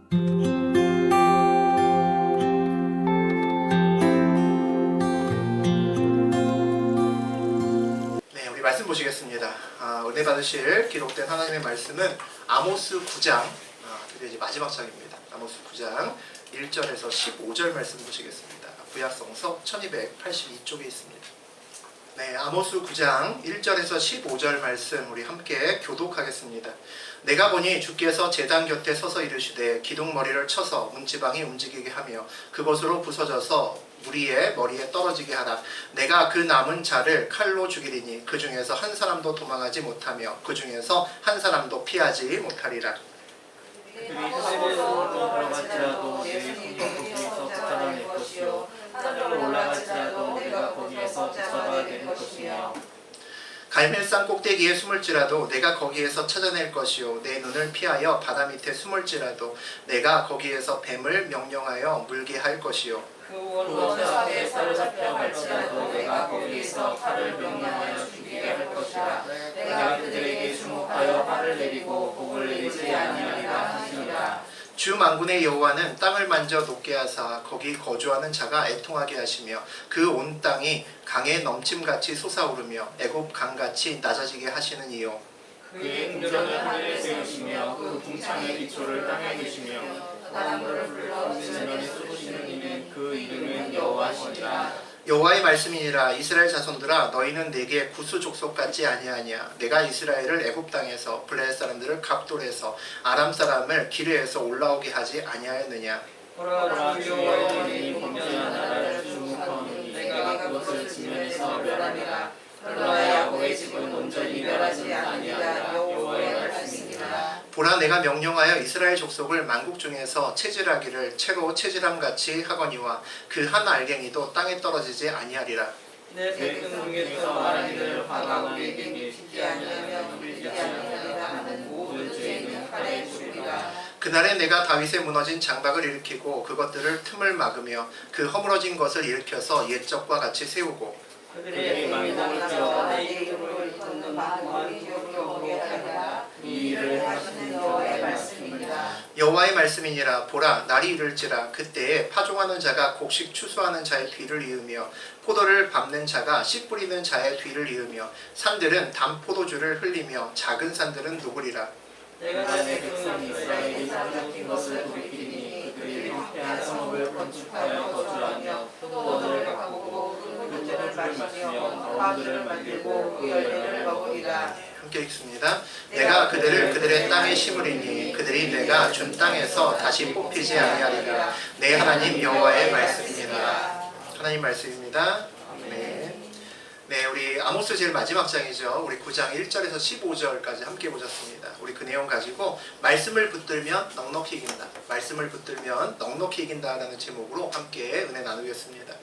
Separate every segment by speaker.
Speaker 1: 네, 우리 말씀 보시겠습니다. 은혜 받으실 기록된 하나님의 말씀은 아모스 9장, 드디어 이제 마지막 장입니다. 아모스 9장 1절에서 15절 말씀 보시겠습니다. 구약성서 1282쪽에 있습니다. 네, 아모스 9장 1절에서 15절 말씀 우리 함께 교독하겠습니다. 내가 보니 주께서 제단 곁에 서서 이르시되 기둥머리를 쳐서 문지방이 움직이게 하며 그것으로 부서져서 무리의 머리에 떨어지게 하라. 내가 그 남은 자를 칼로 죽이리니 그 중에서 한 사람도 도망하지 못하며 그 중에서 한 사람도 피하지 못하리라.
Speaker 2: 그들이 하늘로 들어갈지라도 내 손이 거기에서 붙잡아낼 것이요 하늘로 올라갈지라도 내가 거기에서 붙잡아낼 것이며
Speaker 1: 갈멜산 꼭대기에 숨을지라도 내가 거기에서 찾아낼 것이요 내 눈을 피하여 바다 밑에 숨을지라도 내가 거기에서 뱀을 명령하여 물게 할 것이요
Speaker 2: 그 원수 앞에 사로잡혀갈지라도 내가 거기에서 칼을 명령하여 죽이게 할 것이라. 내가 그들에게 주목하여 화를 내리고 복을 내리지 아니하리라 하시니라.
Speaker 1: 주 만군의 여호와는 땅을 만져 녹게 하사 거기 거주하는 자가 애통하게 하시며 그 온 땅이 강에 넘침같이 솟아오르며 애굽 강같이 낮아지게 하시는 이요
Speaker 2: 그의 궁전을 하늘에 세우시며 그 궁창의 기초를 땅에 두시며 바람을 불러 지면에 쏟으시는 이는 그 이름은 여호와시니라.
Speaker 1: 여호와의 말씀이니라. 이스라엘 자손들아 너희는 내게 구수 족속 같지 아니하냐. 내가 이스라엘을 애굽 땅에서 블레셋 사람들을 갑돌에서 아람 사람을 기르에서 올라오게 하지 아니하였느냐.
Speaker 2: 보라 주의 영이 범죄한 나라를 주목하오니 내가 그것을 지면에서 멸하리라. 그러나 야곱의 집은 온전히 멸하지 아니하리라. 여호와의 말씀이니라.
Speaker 1: 보라 내가 명령하여 이스라엘 족속을 만국 중에서 체질하기를 채로 체질함같이 하거니와 그 한 알갱이도 땅에 떨어지지 아니하리라.
Speaker 2: 내 백성 중에서 말하기를 화가 우리에게 밀지 아니하면 밀지 아니하리라 하는 모든 죄는 칼에 죽으리라.
Speaker 1: 그날에 내가 다윗의 무너진 장박을 일으키고 그것들을 틈을 막으며 그 허물어진 것을 일으켜서 옛적과 같이 세우고
Speaker 2: 그들의 망령을 펴 내 이름을 걷는 마음을 기억으로 오게 하리라. 이 일을 하시는 여호와의 말씀이니라.
Speaker 1: 여호와의 말씀이니라. 보라 날이 이를지라 그때에 파종하는 자가 곡식 추수하는 자의 뒤를 이으며 포도를 밟는 자가 씨 뿌리는 자의 뒤를 이으며 산들은 담 포도주를 흘리며 작은 산들은 누구리라.
Speaker 2: 내가 내 백성 이스라엘이 사로잡힌 것을 돌이키니 그들이 황폐한 성읍을 건축하여 거주하며 포도원을 가꾸고 그 물들을 마시며 가운들을 만들고 그 열매를 먹으리라.
Speaker 1: 함께 읽습니다. 내가 그들을 그들의 땅에 심으리니 그들이 내가 준 땅에서 다시 뽑히지 아니하리라. 내 하나님 여호와의 말씀이니라. 하나님 말씀입니다. 네, 우리 아모스 제일 마지막 장이죠. 우리 9장 1절에서 15절까지 함께 보셨습니다. 우리 그 내용 가지고 말씀을 붙들면 넉넉히 이긴다. 말씀을 붙들면 넉넉히 이긴다라는 제목으로 함께 은혜 나누겠습니다.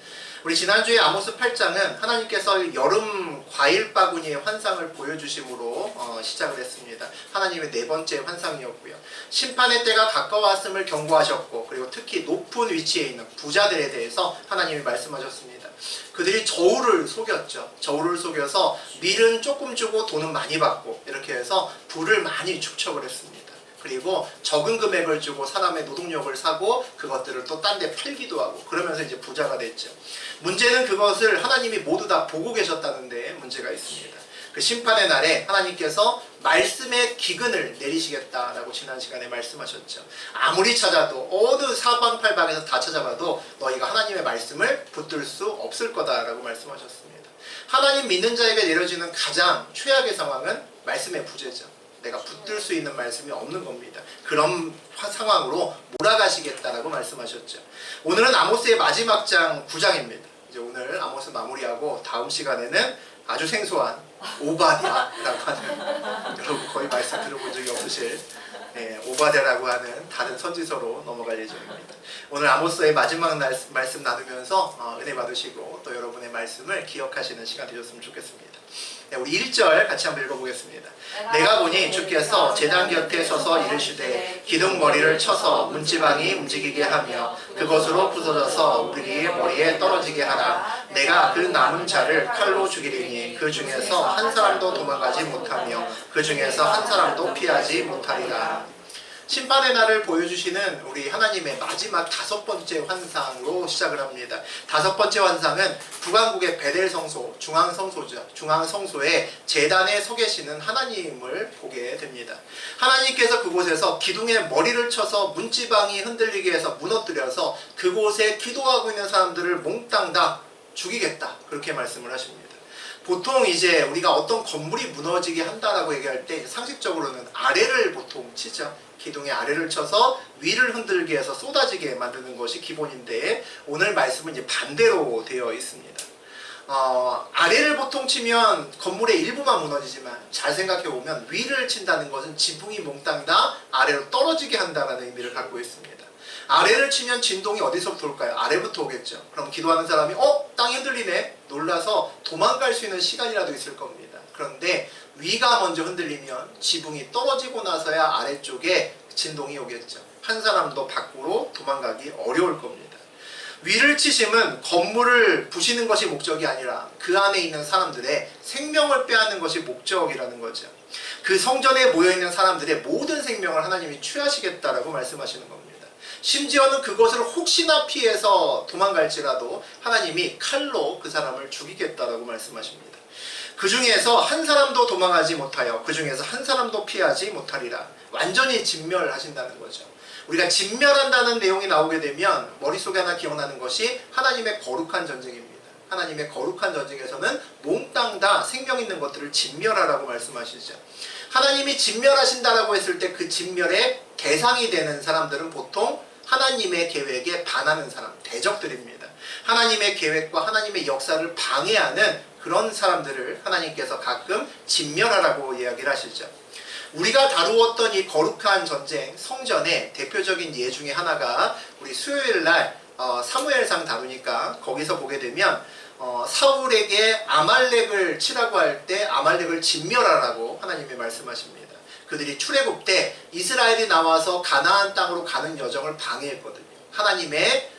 Speaker 1: 우리 지난주에 아모스 8장은 하나님께서 여름 과일 바구니의 환상을 보여주심으로 시작을 했습니다. 하나님의 네 번째 환상이었고요. 심판의 때가 가까웠음을 경고하셨고 그리고 특히 높은 위치에 있는 부자들에 대해서 하나님이 말씀하셨습니다. 그들이 저울을 속였죠. 저울을 속여서 밀은 조금 주고 돈은 많이 받고 이렇게 해서 부를 많이 축적을 했습니다. 그리고 적은 금액을 주고 사람의 노동력을 사고 그것들을 또 딴 데 팔기도 하고 그러면서 이제 부자가 됐죠. 문제는 그것을 하나님이 모두 다 보고 계셨다는 데 문제가 있습니다. 그 심판의 날에 하나님께서 말씀의 기근을 내리시겠다라고 지난 시간에 말씀하셨죠. 아무리 찾아도 어느 사방팔방에서 다 찾아봐도 너희가 하나님의 말씀을 붙들 수 없을 거다라고 말씀하셨습니다. 하나님 믿는 자에게 내려지는 가장 최악의 상황은 말씀의 부재죠. 내가 붙들 수 있는 말씀이 없는 겁니다. 그런 상황으로 몰아가시겠다라고 말씀하셨죠. 오늘은 아모스의 마지막 장 9장입니다. 이제 오늘 아모스 마무리하고 다음 시간에는 아주 생소한 오바댜라고 하는 여러분 거의 말씀 들어본 적이 없으실 오바댜라고 하는 다른 선지서로 넘어갈 예정입니다. 오늘 아모스의 마지막 말씀 나누면서 은혜 받으시고 또 여러분의 말씀을 기억하시는 시간 되셨으면 좋겠습니다. 네, 우리 1절 같이 한번 읽어보겠습니다. 내가 보니 주께서 제단 곁에 서서 이르시되 기둥머리를 쳐서 문지방이 움직이게 하며 그것으로 부서져서 우리의 머리에 떨어지게 하라. 내가 그 남은 자를 칼로 죽이리니 그 중에서 한 사람도 도망가지 못하며 그 중에서 한 사람도 피하지 못하리라. 심판의 날을 보여주시는 우리 하나님의 마지막 5번째 환상으로 시작을 합니다. 5번째 환상은 북왕국의 베델 성소, 중앙성소죠. 중앙성소에 제단에 서 계시는 하나님을 보게 됩니다. 하나님께서 그곳에서 기둥에 머리를 쳐서 문지방이 흔들리게 해서 무너뜨려서 그곳에 기도하고 있는 사람들을 몽땅 다 죽이겠다. 그렇게 말씀을 하십니다. 보통 이제 우리가 어떤 건물이 무너지게 한다라고 얘기할 때 상식적으로는 아래를 보통 치죠. 기둥에 아래를 쳐서 위를 흔들게 해서 쏟아지게 만드는 것이 기본인데 오늘 말씀은 이제 반대로 되어 있습니다. 아래를 보통 치면 건물의 일부만 무너지지만 잘 생각해 보면 위를 친다는 것은 지붕이 몽땅 다 아래로 떨어지게 한다는 의미를 갖고 있습니다. 아래를 치면 진동이 어디서부터 올까요? 아래부터 오겠죠. 그럼 기도하는 사람이 땅이 흔들리네? 놀라서 도망갈 수 있는 시간이라도 있을 겁니다. 그런데 위가 먼저 흔들리면 지붕이 떨어지고 나서야 아래쪽에 진동이 오겠죠. 한 사람도 밖으로 도망가기 어려울 겁니다. 위를 치심은 건물을 부시는 것이 목적이 아니라 그 안에 있는 사람들의 생명을 빼앗는 것이 목적이라는 거죠. 그 성전에 모여있는 사람들의 모든 생명을 하나님이 취하시겠다라고 말씀하시는 겁니다. 심지어는 그것을 혹시나 피해서 도망갈지라도 하나님이 칼로 그 사람을 죽이겠다라고 말씀하십니다. 그 중에서 한 사람도 도망하지 못하여 그 중에서 한 사람도 피하지 못하리라. 완전히 진멸하신다는 거죠. 우리가 진멸한다는 내용이 나오게 되면 머릿속에 하나 기억나는 것이 하나님의 거룩한 전쟁입니다. 하나님의 거룩한 전쟁에서는 몽땅 다 생명 있는 것들을 진멸하라고 말씀하시죠. 하나님이 진멸하신다라고 했을 때 그 진멸의 대상이 되는 사람들은 보통 하나님의 계획에 반하는 사람, 대적들입니다. 하나님의 계획과 하나님의 역사를 방해하는 그런 사람들을 하나님께서 가끔 진멸하라고 이야기를 하시죠. 우리가 다루었던 이 거룩한 전쟁, 성전의 대표적인 예 중에 하나가 우리 수요일날 사무엘상 다루니까 거기서 보게 되면 사울에게 아말렉을 치라고 할 때 아말렉을 진멸하라고 하나님이 말씀하십니다. 그들이 출애굽 때 이스라엘이 나와서 가나안 땅으로 가는 여정을 방해했거든요. 하나님의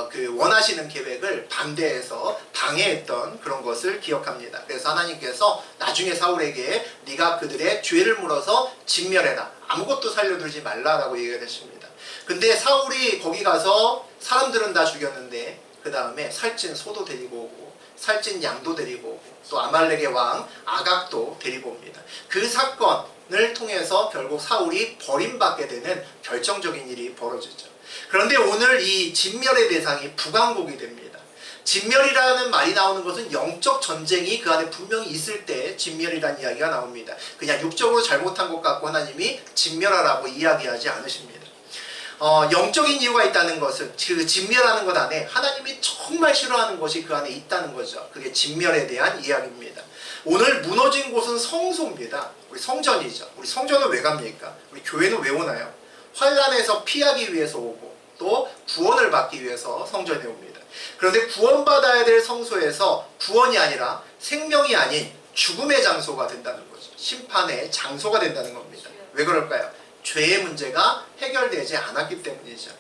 Speaker 1: 그 원하시는 계획을 반대해서 방해했던 그런 것을 기억합니다. 그래서 하나님께서 나중에 사울에게 네가 그들의 죄를 물어서 진멸해라. 아무것도 살려두지 말라라고 얘기를 했습니다. 근데 사울이 거기 가서 사람들은 다 죽였는데 그 다음에 살찐 소도 데리고 오고 살찐 양도 데리고 오고 또 아말렉의 왕 아각도 데리고 옵니다. 그 사건을 통해서 결국 사울이 버림받게 되는 결정적인 일이 벌어지죠. 그런데 오늘 이 진멸의 대상이 북왕국이 됩니다. 진멸이라는 말이 나오는 것은 영적 전쟁이 그 안에 분명히 있을 때 진멸이라는 이야기가 나옵니다. 그냥 육적으로 잘못한 것 같고 하나님이 진멸하라고 이야기하지 않으십니다. 영적인 이유가 있다는 것은 그 진멸하는 것 안에 하나님이 정말 싫어하는 것이 그 안에 있다는 거죠. 그게 진멸에 대한 이야기입니다. 오늘 무너진 곳은 성소입니다. 우리 성전이죠. 우리 성전은 왜 갑니까? 우리 교회는 왜 오나요? 환난에서 피하기 위해서 오고 또 구원을 받기 위해서 성전에 옵니다. 그런데 구원받아야 될 성소에서 구원이 아니라 생명이 아닌 죽음의 장소가 된다는 거죠. 심판의 장소가 된다는 겁니다. 왜 그럴까요? 죄의 문제가 해결되지 않았기 때문이죠.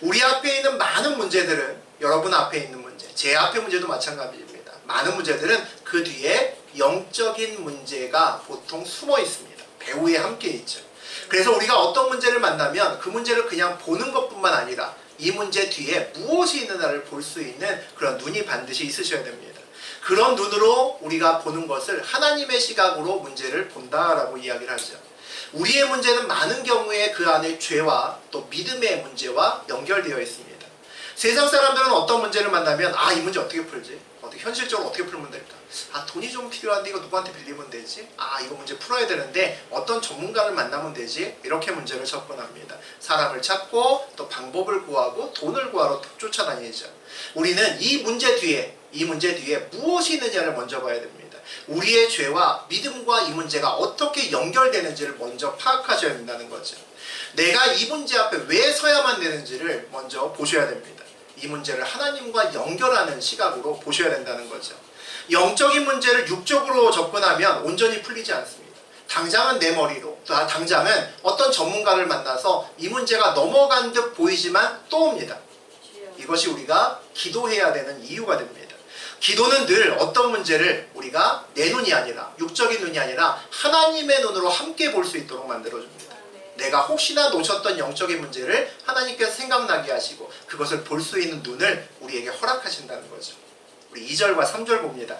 Speaker 1: 우리 앞에 있는 많은 문제들은 여러분 앞에 있는 문제, 제 앞의 문제도 마찬가지입니다. 많은 문제들은 그 뒤에 영적인 문제가 보통 숨어 있습니다. 배후에 함께 있죠. 그래서 우리가 어떤 문제를 만나면 그 문제를 그냥 보는 것뿐만 아니라 이 문제 뒤에 무엇이 있는가를 볼 수 있는 그런 눈이 반드시 있으셔야 됩니다. 그런 눈으로 우리가 보는 것을 하나님의 시각으로 문제를 본다라고 이야기를 하죠. 우리의 문제는 많은 경우에 그 안에 죄와 또 믿음의 문제와 연결되어 있습니다. 세상 사람들은 어떤 문제를 만나면 이 문제 어떻게 풀지? 현실적으로 어떻게 풀면 될까? 돈이 좀 필요한데 이거 누구한테 빌리면 되지? 이거 문제 풀어야 되는데 어떤 전문가를 만나면 되지? 이렇게 문제를 접근합니다. 사람을 찾고 또 방법을 구하고 돈을 구하러 쫓아다니죠. 우리는 이 문제 뒤에 무엇이 있느냐를 먼저 봐야 됩니다. 우리의 죄와 믿음과 이 문제가 어떻게 연결되는지를 먼저 파악하셔야 된다는 거죠. 내가 이 문제 앞에 왜 서야만 되는지를 먼저 보셔야 됩니다. 이 문제를 하나님과 연결하는 시각으로 보셔야 된다는 거죠. 영적인 문제를 육적으로 접근하면 온전히 풀리지 않습니다. 당장은 내 머리로, 당장은 어떤 전문가를 만나서 이 문제가 넘어간 듯 보이지만 또 옵니다. 이것이 우리가 기도해야 되는 이유가 됩니다. 기도는 늘 어떤 문제를 우리가 내 눈이 아니라 육적인 눈이 아니라 하나님의 눈으로 함께 볼 수 있도록 만들어줍니다. 내가 혹시나 놓쳤던 영적인 문제를 하나님께서 생각나게 하시고 그것을 볼 수 있는 눈을 우리에게 허락하신다는 거죠. 우리 2절과 3절 봅니다.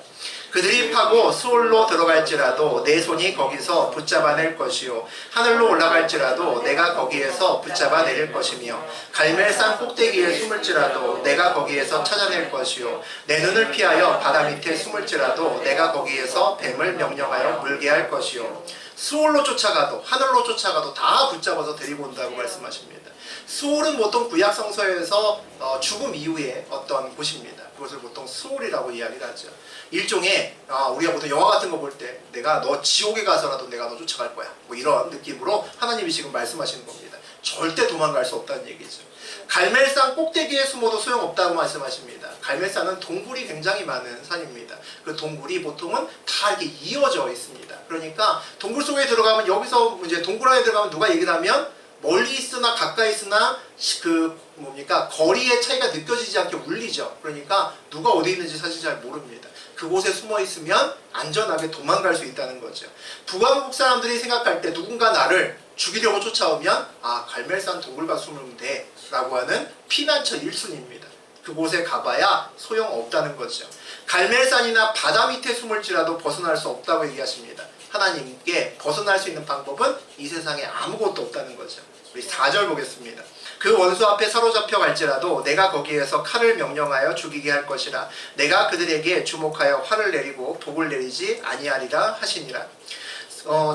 Speaker 1: 그들이 파고 수올로 들어갈지라도 내 손이 거기서 붙잡아낼 것이요 하늘로 올라갈지라도 내가 거기에서 붙잡아내릴 것이며 갈멜산 꼭대기에 숨을지라도 내가 거기에서 찾아낼 것이요 내 눈을 피하여 바다 밑에 숨을지라도 내가 거기에서 뱀을 명령하여 물게 할 것이요 수올로 쫓아가도 하늘로 쫓아가도 다 붙잡아서 데리고 온다고 말씀하십니다. 수올은 보통 구약 성서에서 죽음 이후의 어떤 곳입니다. 그것을 보통 수올이라고 이야기를 하죠. 일종의 우리가 보통 영화 같은 거 볼 때 내가 너 지옥에 가서라도 내가 너 쫓아갈 거야 뭐 이런 느낌으로 하나님이 지금 말씀하시는 겁니다. 절대 도망갈 수 없다는 얘기죠. 갈멜산 꼭대기에 숨어도 소용없다고 말씀하십니다. 갈멜산은 동굴이 굉장히 많은 산입니다. 그 동굴이 보통은 다 이렇게 이어져 있습니다. 그러니까 동굴 속에 들어가면 여기서 이제 동굴 안에 들어가면 누가 얘기를 하면 멀리 있으나 가까이 있으나 거리의 차이가 느껴지지 않게 울리죠. 그러니까 누가 어디 있는지 사실 잘 모릅니다. 그곳에 숨어 있으면 안전하게 도망갈 수 있다는 거죠. 북왕국 사람들이 생각할 때 누군가 나를 죽이려고 쫓아오면 갈멜산 동굴 가서 숨으면 돼 라고 하는 피난처 1순위입니다. 그곳에 가봐야 소용없다는 거죠. 갈멜산이나 바다 밑에 숨을지라도 벗어날 수 없다고 얘기하십니다. 하나님께 벗어날 수 있는 방법은 이 세상에 아무것도 없다는 거죠. 우리 4절 보겠습니다. 그 원수 앞에 사로잡혀 갈지라도 내가 거기에서 칼을 명령하여 죽이게 할 것이라 내가 그들에게 주목하여 화를 내리고 복을 내리지 아니하리라 하시니라.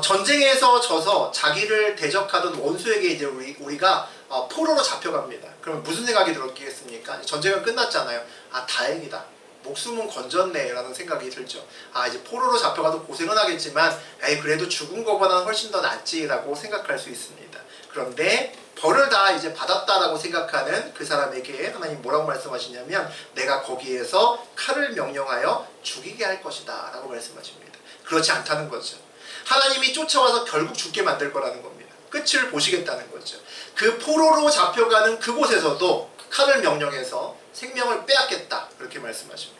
Speaker 1: 전쟁에서 져서 자기를 대적하던 원수에게 이제 우리가 포로로 잡혀갑니다. 그러면 무슨 생각이 들었겠습니까? 전쟁은 끝났잖아요. 다행이다. 목숨은 건졌네 라는 생각이 들죠. 이제 포로로 잡혀가도 고생은 하겠지만 그래도 죽은 것보다는 훨씬 더 낫지라고 생각할 수 있습니다. 그런데 벌을 다 이제 받았다라고 생각하는 그 사람에게 하나님 뭐라고 말씀하시냐면 내가 거기에서 칼을 명령하여 죽이게 할 것이다 라고 말씀하십니다. 그렇지 않다는 거죠. 하나님이 쫓아와서 결국 죽게 만들 거라는 겁니다. 끝을 보시겠다는 거죠. 그 포로로 잡혀가는 그곳에서도 칼을 명령해서 생명을 빼앗겠다 그렇게 말씀하십니다.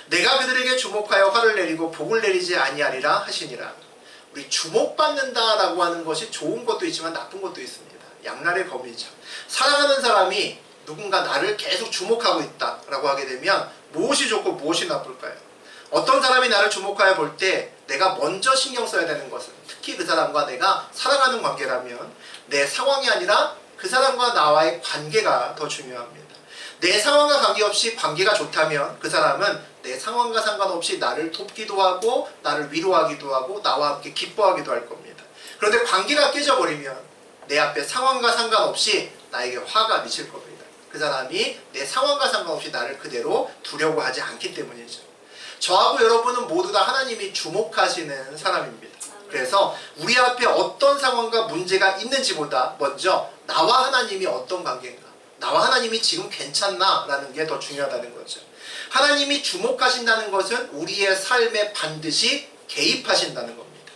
Speaker 1: 내가 그들에게 주목하여 화를 내리고 복을 내리지 아니하리라 하시니라. 우리 주목받는다라고 하는 것이 좋은 것도 있지만 나쁜 것도 있습니다. 양날의 검이죠. 사랑하는 사람이 누군가 나를 계속 주목하고 있다라고 하게 되면 무엇이 좋고 무엇이 나쁠까요? 어떤 사람이 나를 주목하여 볼 때 내가 먼저 신경 써야 되는 것은 특히 그 사람과 내가 사랑하는 관계라면 내 상황이 아니라 그 사람과 나와의 관계가 더 중요합니다. 내 상황과 관계없이 관계가 좋다면 그 사람은 내 상황과 상관없이 나를 돕기도 하고 나를 위로하기도 하고 나와 함께 기뻐하기도 할 겁니다. 그런데 관계가 깨져버리면 내 앞에 상황과 상관없이 나에게 화가 미칠 겁니다. 그 사람이 내 상황과 상관없이 나를 그대로 두려고 하지 않기 때문이죠. 저하고 여러분은 모두 다 하나님이 주목하시는 사람입니다. 그래서 우리 앞에 어떤 상황과 문제가 있는지보다 먼저 나와 하나님이 어떤 관계인가, 나와 하나님이 지금 괜찮나 라는 게 더 중요하다는 거죠. 하나님이 주목하신다는 것은 우리의 삶에 반드시 개입하신다는 겁니다.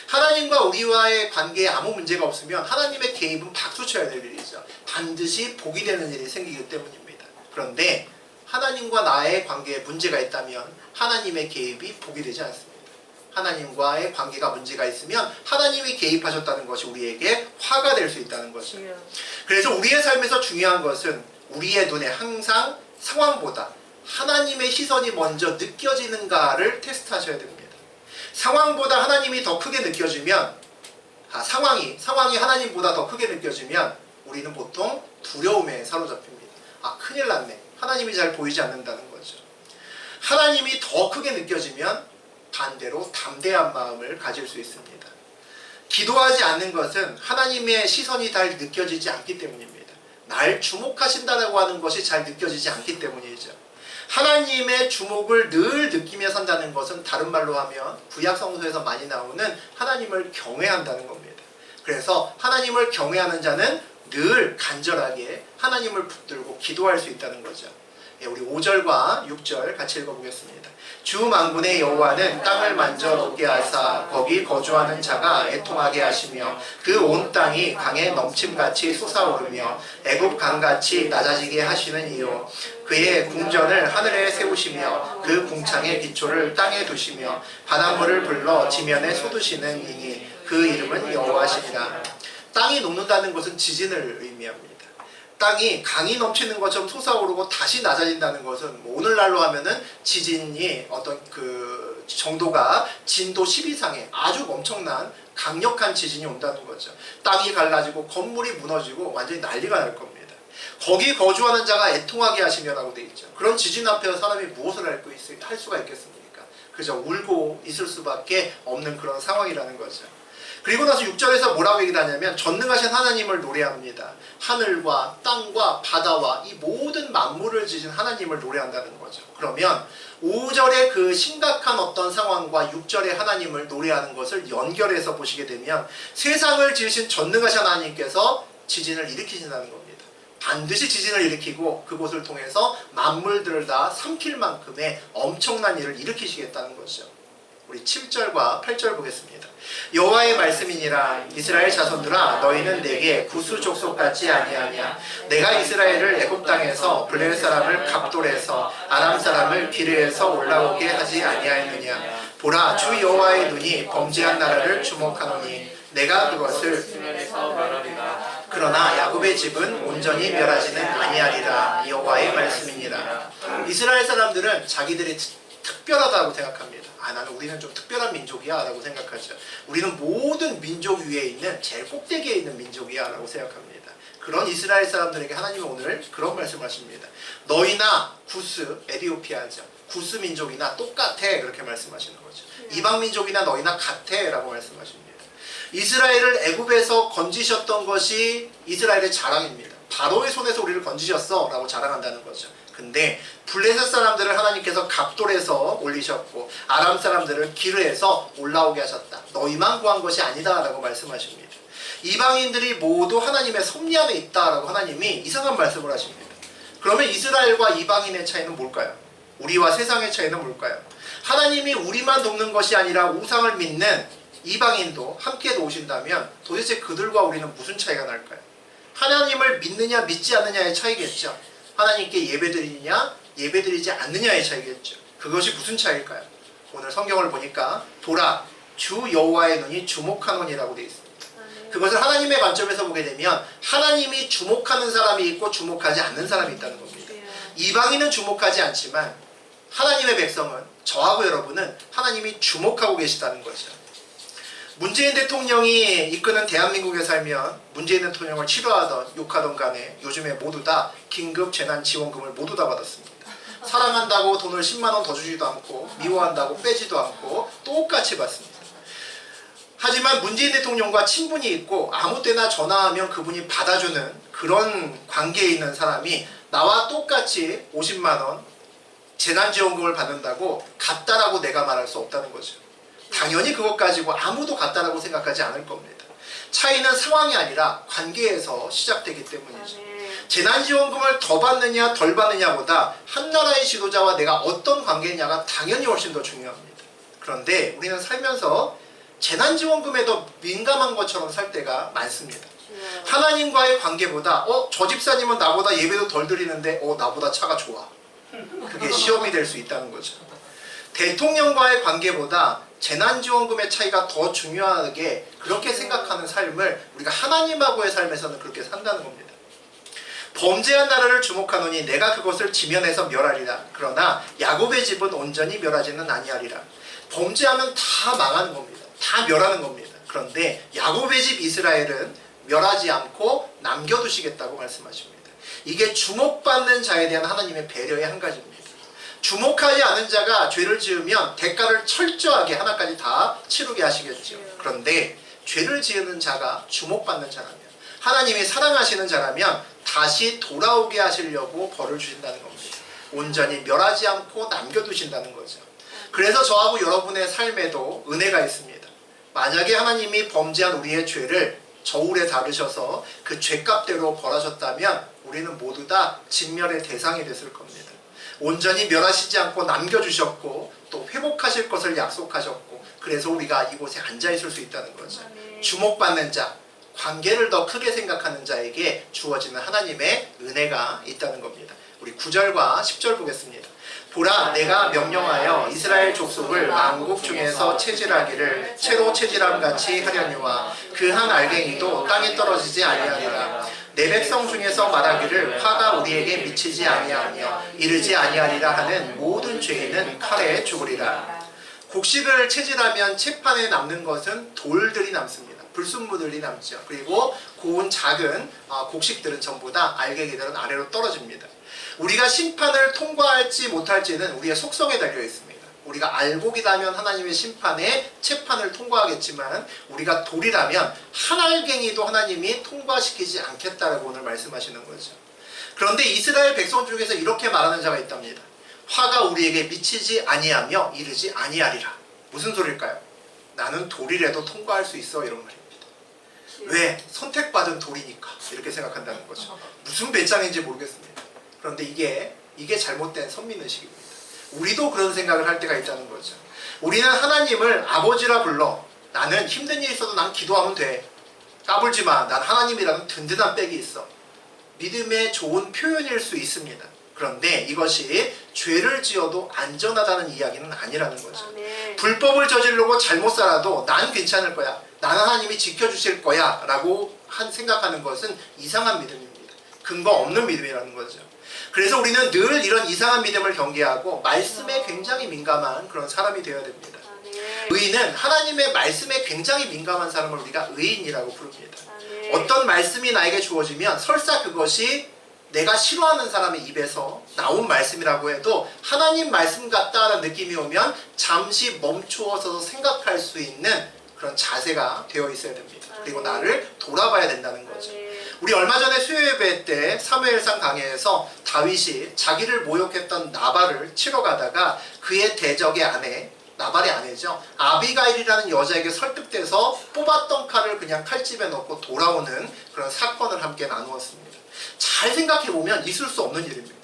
Speaker 1: 하나님과 우리와의 관계에 아무 문제가 없으면 하나님의 개입은 박수 쳐야 될 일이죠. 반드시 복이 되는 일이 생기기 때문입니다. 그런데 하나님과 나의 관계에 문제가 있다면 하나님의 개입이 복이 되지 않습니다. 하나님과의 관계가 문제가 있으면 하나님이 개입하셨다는 것이 우리에게 화가 될 수 있다는 거죠. 그래서 우리의 삶에서 중요한 것은 우리의 눈에 항상 상황보다 하나님의 시선이 먼저 느껴지는가를 테스트하셔야 됩니다. 상황보다 하나님이 더 크게 느껴지면 상황이 하나님보다 더 크게 느껴지면 우리는 보통 두려움에 사로잡힙니다. 큰일 났네. 하나님이 잘 보이지 않는다는 거죠. 하나님이 더 크게 느껴지면 반대로 담대한 마음을 가질 수 있습니다. 기도하지 않는 것은 하나님의 시선이 잘 느껴지지 않기 때문입니다. 날 주목하신다고 하는 것이 잘 느껴지지 않기 때문이죠. 하나님의 주목을 늘 느끼며 산다는 것은 다른 말로 하면 구약 성서에서 많이 나오는 하나님을 경외한다는 겁니다. 그래서 하나님을 경외하는 자는 늘 간절하게 하나님을 붙들고 기도할 수 있다는 거죠. 우리 5절과 6절 같이 읽어보겠습니다. 주 만군의 여호와는 땅을 만져 높게 하사 거기 거주하는 자가 애통하게 하시며 그 온 땅이 강에 넘침같이 솟아오르며 애굽 강같이 낮아지게 하시는 이요 그의 궁전을 하늘에 세우시며 그 궁창의 기초를 땅에 두시며 바닷물을 불러 지면에 쏟으시는 이니 그 이름은 여호와시니라. 땅이 녹는다는 것은 지진을 의미합니다. 땅이 강이 넘치는 것처럼 솟아오르고 다시 낮아진다는 것은 뭐 오늘날로 하면은 지진이 어떤 그 정도가 진도 10 이상의 아주 엄청난 강력한 지진이 온다는 거죠. 땅이 갈라지고 건물이 무너지고 완전히 난리가 날 겁니다. 거기 거주하는 자가 애통하게 하시며라고 되어 있죠. 그런 지진 앞에서 사람이 무엇을 할 수가 있겠습니까? 그저 울고 있을 수밖에 없는 그런 상황이라는 거죠. 그리고 나서 6절에서 뭐라고 얘기를 하냐면 전능하신 하나님을 노래합니다. 하늘과 땅과 바다와 이 모든 만물을 지신 하나님을 노래한다는 거죠. 그러면 5절의 그 심각한 어떤 상황과 6절의 하나님을 노래하는 것을 연결해서 보시게 되면 세상을 지으신 전능하신 하나님께서 지진을 일으키신다는 겁니다. 반드시 지진을 일으키고 그곳을 통해서 만물들을 다 삼킬 만큼의 엄청난 일을 일으키시겠다는 거죠. 우리 7절과 8절 보겠습니다. 여호와의 말씀이니라. 이스라엘 자손들아 너희는 내게 구스 족속 같지 아니하냐. 내가 이스라엘을 애굽 땅에서 블레 사람을 갑돌에서 아람 사람을 기르에서 올라오게 하지 아니하였느냐. 보라 주 여호와의 눈이 범죄한 나라를 주목하노니 내가 그것을 그러나 야곱의 집은 온전히 멸하지는 아니하리라. 여호와의 말씀이니라. 이스라엘 사람들은 자기들이 특별하다고 생각합니다. 나는 우리는 좀 특별한 민족이야 라고 생각하죠. 우리는 모든 민족 위에 있는 제일 꼭대기에 있는 민족이야 라고 생각합니다. 그런 이스라엘 사람들에게 하나님은 오늘 그런 말씀을 하십니다. 너희나 구스, 에디오피아죠. 구스 민족이나 똑같아 그렇게 말씀하시는 거죠. 이방 민족이나 너희나 같아 라고 말씀하십니다. 이스라엘을 애굽에서 건지셨던 것이 이스라엘의 자랑입니다. 바로의 손에서 우리를 건지셨어 라고 자랑한다는 거죠. 근데 블레셋 사람들을 하나님께서 갑돌에서 올리셨고 아람 사람들을 기르에서 올라오게 하셨다. 너희만 구한 것이 아니다 라고 말씀하십니다. 이방인들이 모두 하나님의 섭리 안에 있다 라고 하나님이 이상한 말씀을 하십니다. 그러면 이스라엘과 이방인의 차이는 뭘까요? 우리와 세상의 차이는 뭘까요? 하나님이 우리만 돕는 것이 아니라 우상을 믿는 이방인도 함께 도우신다면 도대체 그들과 우리는 무슨 차이가 날까요? 하나님을 믿느냐 믿지 않느냐의 차이겠죠. 하나님께 예배드리느냐 예배드리지 않느냐의 차이겠죠. 그것이 무슨 차이일까요? 오늘 성경을 보니까 보라 주 여호와의 눈이 주목하노니라고 되어 있습니다. 그것을 하나님의 관점에서 보게 되면 하나님이 주목하는 사람이 있고 주목하지 않는 사람이 있다는 겁니다. 이방인은 주목하지 않지만 하나님의 백성은 저하고 여러분은 하나님이 주목하고 계시다는 거죠. 문재인 대통령이 이끄는 대한민국에 살면 문재인 대통령을 치료하던 욕하던 간에 요즘에 모두 다 긴급 재난지원금을 모두 다 받았습니다. 사랑한다고 돈을 10만 원 더 주지도 않고 미워한다고 빼지도 않고 똑같이 받습니다. 하지만 문재인 대통령과 친분이 있고 아무 때나 전화하면 그분이 받아주는 그런 관계에 있는 사람이 나와 똑같이 50만 원 재난지원금을 받는다고 같다라고 내가 말할 수 없다는 거죠. 당연히 그것 가지고 아무도 같다라고 생각하지 않을 겁니다. 차이는 상황이 아니라 관계에서 시작되기 때문이죠. 재난지원금을 더 받느냐 덜 받느냐보다 한 나라의 지도자와 내가 어떤 관계냐가 당연히 훨씬 더 중요합니다. 그런데 우리는 살면서 재난지원금에 더 민감한 것처럼 살 때가 많습니다. 하나님과의 관계보다 저 집사님은 나보다 예배도 덜 드리는데 나보다 차가 좋아. 그게 시험이 될 수 있다는 거죠. 대통령과의 관계보다 재난지원금의 차이가 더 중요하게 그렇게 생각하는 삶을 우리가 하나님하고의 삶에서는 그렇게 산다는 겁니다. 범죄한 나라를 주목하노니 내가 그것을 지면에서 멸하리라. 그러나 야곱의 집은 온전히 멸하지는 아니하리라. 범죄하면 다 망하는 겁니다. 다 멸하는 겁니다. 그런데 야곱의 집 이스라엘은 멸하지 않고 남겨두시겠다고 말씀하십니다. 이게 주목받는 자에 대한 하나님의 배려의 한 가지입니다. 주목하지 않은 자가 죄를 지으면 대가를 철저하게 하나까지 다 치르게 하시겠죠. 그런데 죄를 지으는 자가 주목받는 자라면 하나님이 사랑하시는 자라면 다시 돌아오게 하시려고 벌을 주신다는 겁니다. 온전히 멸하지 않고 남겨두신다는 거죠. 그래서 저하고 여러분의 삶에도 은혜가 있습니다. 만약에 하나님이 범죄한 우리의 죄를 저울에 다루셔서 그 죄값대로 벌하셨다면 우리는 모두 다 진멸의 대상이 됐을 겁니다. 온전히 멸하시지 않고 남겨주셨고 또 회복하실 것을 약속하셨고 그래서 우리가 이곳에 앉아있을 수 있다는 거죠. 주목받는 자, 관계를 더 크게 생각하는 자에게 주어지는 하나님의 은혜가 있다는 겁니다. 우리 우리 9절과 10절 보겠습니다. 보라, 내가 명령하여 이스라엘 족속을 만국 중에서 체질하기를 채로 체질함 같이 하려니와 그 한 알갱이도 땅에 떨어지지 아니하리라. 내 백성 중에서 말하기를 화가 우리에게 미치지 아니하며 이르지 아니하리라 하는 모든 죄인은 칼에 죽으리라. 곡식을 체질하면 채판에 남는 것은 돌들이 남습니다. 불순물들이 남죠. 그리고 고운 작은 곡식들은 전부 다 알갱이들은 아래로 떨어집니다. 우리가 심판을 통과할지 못할지는 우리의 속성에 달려 있습니다. 우리가 알곡이라면 하나님의 심판에 채판을 통과하겠지만 우리가 돌이라면 한 알갱이도 하나님이 통과시키지 않겠다라고 오늘 말씀하시는 거죠. 그런데 이스라엘 백성 중에서 이렇게 말하는 자가 있답니다. 화가 우리에게 미치지 아니하며 이르지 아니하리라. 무슨 소리일까요? 나는 돌이라도 통과할 수 있어, 이런 말입니다. 왜? 선택받은 돌이니까 이렇게 생각한다는 거죠. 무슨 배짱인지 모르겠습니다. 그런데 이게 잘못된 선민의식입니다. 우리도 그런 생각을 할 때가 있다는 거죠. 우리는 하나님을 아버지라 불러. 나는 힘든 일이 있어도 난 기도하면 돼. 까불지 마. 난 하나님이라는 든든한 백이 있어. 믿음의 좋은 표현일 수 있습니다. 그런데 이것이 죄를 지어도 안전하다는 이야기는 아니라는 거죠. 불법을 저지르고 잘못 살아도 난 괜찮을 거야. 나는 하나님이 지켜주실 거야 라고 생각하는 것은 이상한 믿음입니다. 근거 없는 믿음이라는 거죠. 그래서 우리는 늘 이런 이상한 믿음을 경계하고 말씀에 굉장히 민감한 그런 사람이 되어야 됩니다. 의인은 하나님의 말씀에 굉장히 민감한 사람을 우리가 의인이라고 부릅니다. 어떤 말씀이 나에게 주어지면 설사 그것이 내가 싫어하는 사람의 입에서 나온 말씀이라고 해도 하나님 말씀 같다는 느낌이 오면 잠시 멈추어서 생각할 수 있는 그런 자세가 되어 있어야 됩니다. 그리고 나를 돌아봐야 된다는 거죠. 우리 얼마 전에 수요예배 때 사무엘상 강해에서 다윗이 자기를 모욕했던 나발을 치러 가다가 그의 대적의 아내, 나발의 아내죠, 아비가일이라는 여자에게 설득돼서 뽑았던 칼을 그냥 칼집에 넣고 돌아오는 그런 사건을 함께 나누었습니다. 잘 생각해보면 있을 수 없는 일입니다.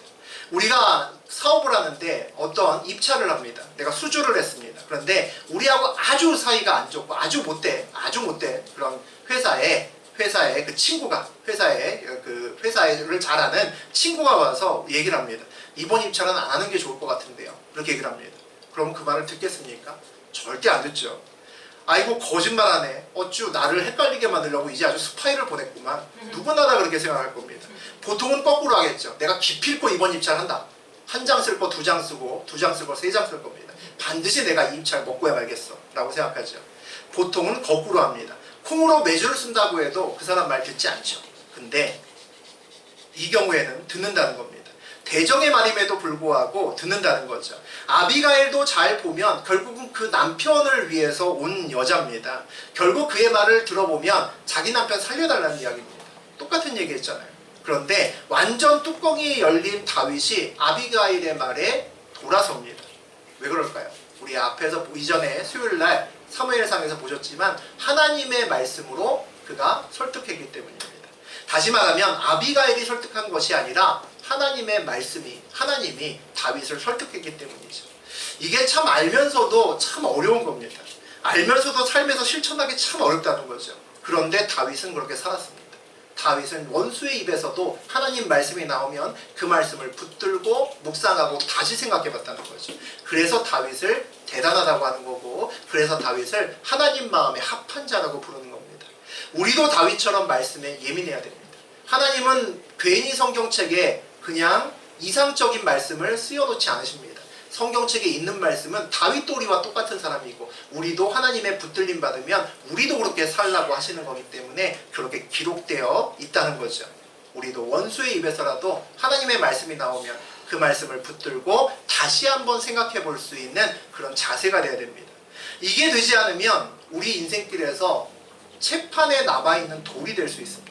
Speaker 1: 우리가 사업을 하는데 어떤 입찰을 합니다. 내가 수주를 했습니다. 그런데 우리하고 아주 사이가 안 좋고 아주 못돼 그런 회사에 그 친구가 회사를 잘 아는 친구가 와서 얘기를 합니다. 이번 입찰은 안 하는 게 좋을 것 같은데요. 그렇게 얘기를 합니다. 그럼 그 말을 듣겠습니까? 절대 안 듣죠. 아이고 거짓말하네. 어쭈 나를 헷갈리게 만들려고 이제 아주 스파이를 보냈구만. 누구나 다 그렇게 생각할 겁니다. 보통은 거꾸로 하겠죠. 내가 기필코 이번 입찰한다. 한 장 쓸 거 두 장 쓰고 두 장 쓸 거 세 장 쓸 겁니다. 반드시 내가 이 입찰 먹고야 말겠어 라고 생각하죠. 보통은 거꾸로 합니다. 콩으로 매주를 쓴다고 해도 그 사람 말 듣지 않죠. 근데 이 경우에는 듣는다는 겁니다. 대적의 말임에도 불구하고 듣는다는 거죠. 아비가일도 잘 보면 결국은 그 남편을 위해서 온 여자입니다. 결국 그의 말을 들어보면 자기 남편 살려달라는 이야기입니다. 똑같은 얘기 했잖아요. 그런데 완전 뚜껑이 열린 다윗이 아비가일의 말에 돌아섭니다. 왜 그럴까요? 우리 앞에서 이전에 수요일날 사무엘상에서 보셨지만 하나님의 말씀으로 그가 설득했기 때문입니다. 다시 말하면 아비가일이 설득한 것이 아니라 하나님의 말씀이, 하나님이 다윗을 설득했기 때문이죠. 이게 참 알면서도 참 어려운 겁니다. 알면서도 삶에서 실천하기 참 어렵다는 거죠. 그런데 다윗은 그렇게 살았습니다. 다윗은 원수의 입에서도 하나님 말씀이 나오면 그 말씀을 붙들고 묵상하고 다시 생각해 봤다는 거죠. 그래서 다윗을 대단하다고 하는 거고, 그래서 다윗을 하나님 마음에 합한 자라고 부르는 겁니다. 우리도 다윗처럼 말씀에 예민해야 됩니다. 하나님은 괜히 성경책에 그냥 이상적인 말씀을 쓰여놓지 않으십니다. 성경책에 있는 말씀은 다윗도 우리와 똑같은 사람이고 우리도 하나님의 붙들림 받으면 우리도 그렇게 살라고 하시는 거기 때문에 그렇게 기록되어 있다는 거죠. 우리도 원수의 입에서라도 하나님의 말씀이 나오면 그 말씀을 붙들고 다시 한번 생각해 볼 수 있는 그런 자세가 되어야 됩니다. 이게 되지 않으면 우리 인생길에서 채판에 남아있는 돌이 될 수 있습니다.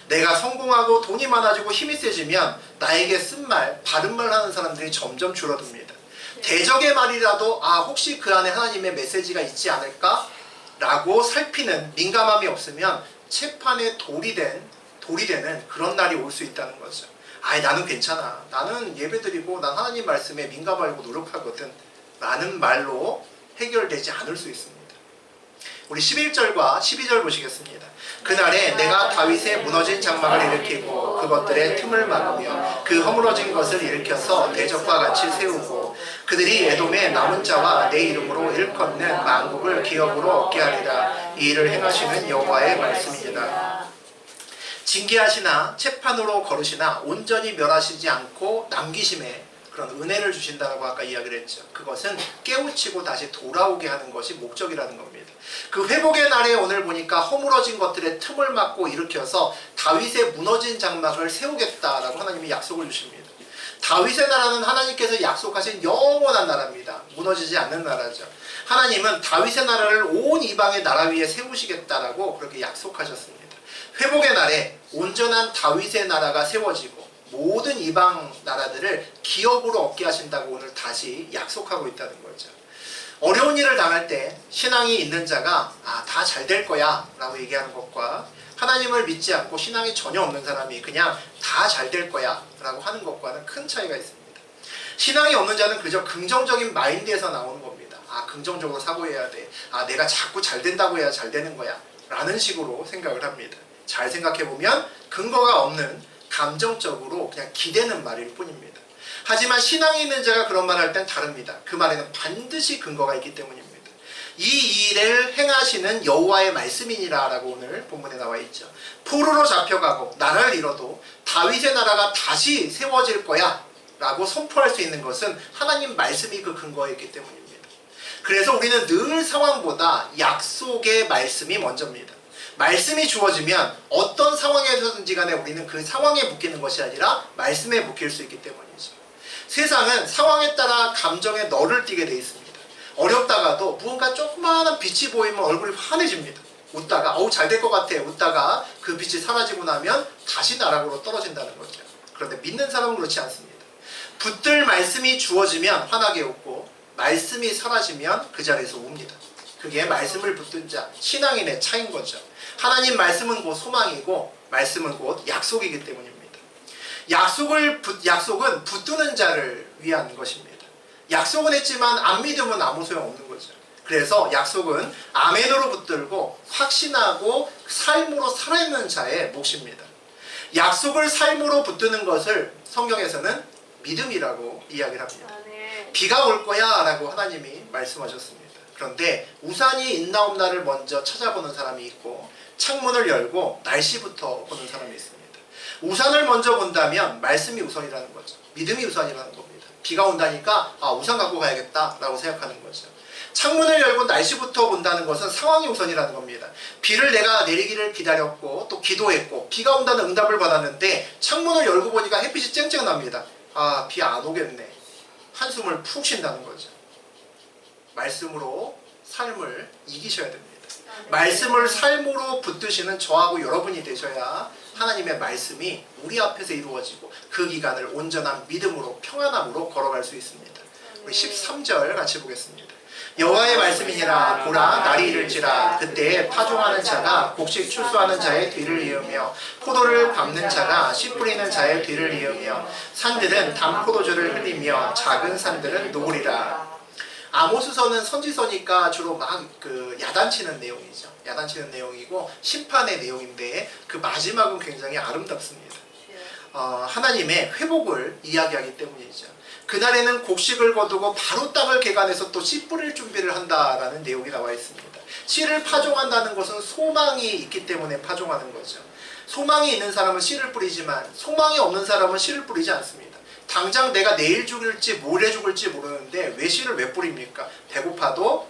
Speaker 1: 내가 성공하고 돈이 많아지고 힘이 세지면 나에게 쓴 말, 바른 말 하는 사람들이 점점 줄어듭니다. 대적의 말이라도 혹시 그 안에 하나님의 메시지가 있지 않을까? 라고 살피는 민감함이 없으면 채판에 돌이 되는 그런 날이 올 수 있다는 거죠. 나는 괜찮아. 나는 예배드리고 난 하나님 말씀에 민감하고 노력하거든. 라는 말로 해결되지 않을 수 있습니다. 우리 11절과 12절 보시겠습니다. 그날에 내가 다윗의 무너진 장막을 일으키고 그것들의 틈을 막으며 그 허물어진 것을 일으켜서 대적과 같이 세우고 그들이 에돔의 남은 자와 내 이름으로 일컫는 만국을 기업으로 얻게 하리라. 이 일을 행하시는 여호와의 말씀입니다. 징계하시나 채판으로 거르시나 온전히 멸하시지 않고 남기심에 그런 은혜를 주신다고 아까 이야기를 했죠. 그것은 깨우치고 다시 돌아오게 하는 것이 목적이라는 겁니다. 그 회복의 날에 오늘 보니까 허물어진 것들의 틈을 막고 일으켜서 다윗의 무너진 장막을 세우겠다라고 하나님이 약속을 주십니다. 다윗의 나라는 하나님께서 약속하신 영원한 나라입니다. 무너지지 않는 나라죠. 하나님은 다윗의 나라를 온 이방의 나라 위에 세우시겠다라고 그렇게 약속하셨습니다. 회복의 날에 온전한 다윗의 나라가 세워지고 모든 이방 나라들을 기업으로 얻게 하신다고 오늘 다시 약속하고 있다는 거죠. 어려운 일을 당할 때 신앙이 있는 자가 다 잘 될 거야 라고 얘기하는 것과 하나님을 믿지 않고 신앙이 전혀 없는 사람이 그냥 다 잘 될 거야 라고 하는 것과는 큰 차이가 있습니다. 신앙이 없는 자는 그저 긍정적인 마인드에서 나오는 겁니다. 긍정적으로 사고해야 돼. 내가 자꾸 잘 된다고 해야 잘 되는 거야 라는 식으로 생각을 합니다. 잘 생각해보면 근거가 없는 감정적으로 그냥 기대는 말일 뿐입니다. 하지만 신앙이 있는 자가 그런 말 할 땐 다릅니다. 그 말에는 반드시 근거가 있기 때문입니다. 이 일을 행하시는 여호와의 말씀이니라 라고 오늘 본문에 나와 있죠. 포로로 잡혀가고 나라를 잃어도 다윗의 나라가 다시 세워질 거야 라고 선포할 수 있는 것은 하나님 말씀이 그 근거에 있기 때문입니다. 그래서 우리는 늘 상황보다 약속의 말씀이 먼저입니다. 말씀이 주어지면 어떤 상황에서든지 간에 우리는 그 상황에 묶이는 것이 아니라 말씀에 묶일 수 있기 때문이죠. 세상은 상황에 따라 감정에 너를 띠게 돼 있습니다. 어렵다가도 무언가 조그마한 빛이 보이면 얼굴이 환해집니다. 웃다가 잘 될 것 같아 웃다가 그 빛이 사라지고 나면 다시 나락으로 떨어진다는 거죠. 그런데 믿는 사람은 그렇지 않습니다. 붙들 말씀이 주어지면 환하게 웃고 말씀이 사라지면 그 자리에서 웁니다. 그게 말씀을 붙든 자, 신앙인의 차이인 거죠. 하나님 말씀은 곧 소망이고 말씀은 곧 약속이기 때문입니다. 약속은 붙드는 자를 위한 것입니다. 약속은 했지만 안 믿으면 아무 소용없는 거죠. 그래서 약속은 아멘으로 붙들고 확신하고 삶으로 살아있는 자의 몫입니다. 약속을 삶으로 붙드는 것을 성경에서는 믿음이라고 이야기를 합니다. 비가 올 거야 라고 하나님이 말씀하셨습니다. 그런데 우산이 있나 없나를 먼저 찾아보는 사람이 있고 창문을 열고 날씨부터 보는 사람이 있습니다. 우산을 먼저 본다면 말씀이 우선이라는 거죠. 믿음이 우선이라는 겁니다. 비가 온다니까 우산 갖고 가야겠다 라고 생각하는 거죠. 창문을 열고 날씨부터 본다는 것은 상황이 우선이라는 겁니다. 비를 내가 내리기를 기다렸고 또 기도했고 비가 온다는 응답을 받았는데 창문을 열고 보니까 햇빛이 쨍쨍 납니다. 비 안 오겠네. 한숨을 푹 쉰다는 거죠. 말씀으로 삶을 이기셔야 됩니다. 말씀을 삶으로 붙드시는 저하고 여러분이 되셔야 하나님의 말씀이 우리 앞에서 이루어지고 그 기간을 온전한 믿음으로 평안함으로 걸어갈 수 있습니다. 우리 13절 같이 보겠습니다. 여호와의 말씀이니라 보라 날이 이를지라 그때에 파종하는 자가 곡식 추수하는 자의 뒤를 이으며 포도를 밟는 자가 씨 뿌리는 자의 뒤를 이으며 산들은 담포도주를 흘리며 작은 산들은 녹으리라. 아모스서는 선지서니까 주로 막 야단치는 내용이죠. 야단치는 내용이고 심판의 내용인데 그 마지막은 굉장히 아름답습니다. 하나님의 회복을 이야기하기 때문이죠. 그날에는 곡식을 거두고 바로 땅을 개간해서 또 씨 뿌릴 준비를 한다라는 내용이 나와 있습니다. 씨를 파종한다는 것은 소망이 있기 때문에 파종하는 거죠. 소망이 있는 사람은 씨를 뿌리지만 소망이 없는 사람은 씨를 뿌리지 않습니다. 당장 내가 내일 죽을지 모레 죽을지 모르는데 왜 씨를 왜 뿌립니까?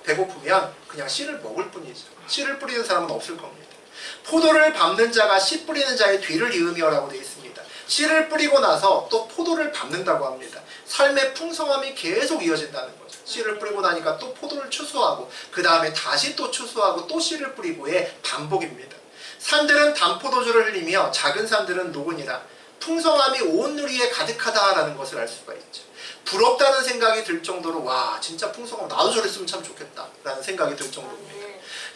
Speaker 1: 배고프면 그냥 씨를 먹을 뿐이죠. 씨를 뿌리는 사람은 없을 겁니다. 포도를 밟는 자가 씨 뿌리는 자의 뒤를 이으며 라고 되어 있습니다. 씨를 뿌리고 나서 또 포도를 밟는다고 합니다. 삶의 풍성함이 계속 이어진다는 거죠. 씨를 뿌리고 나니까 또 포도를 추수하고 그 다음에 다시 또 추수하고 또 씨를 뿌리고의 반복입니다. 산들은 담포도주를 흘리며 작은 산들은 녹으니라. 풍성함이 온 누리에 가득하다라는 것을 알 수가 있죠. 부럽다는 생각이 들 정도로 와 진짜 풍성함 나도 저랬으면 참 좋겠다 라는 생각이 들 정도입니다.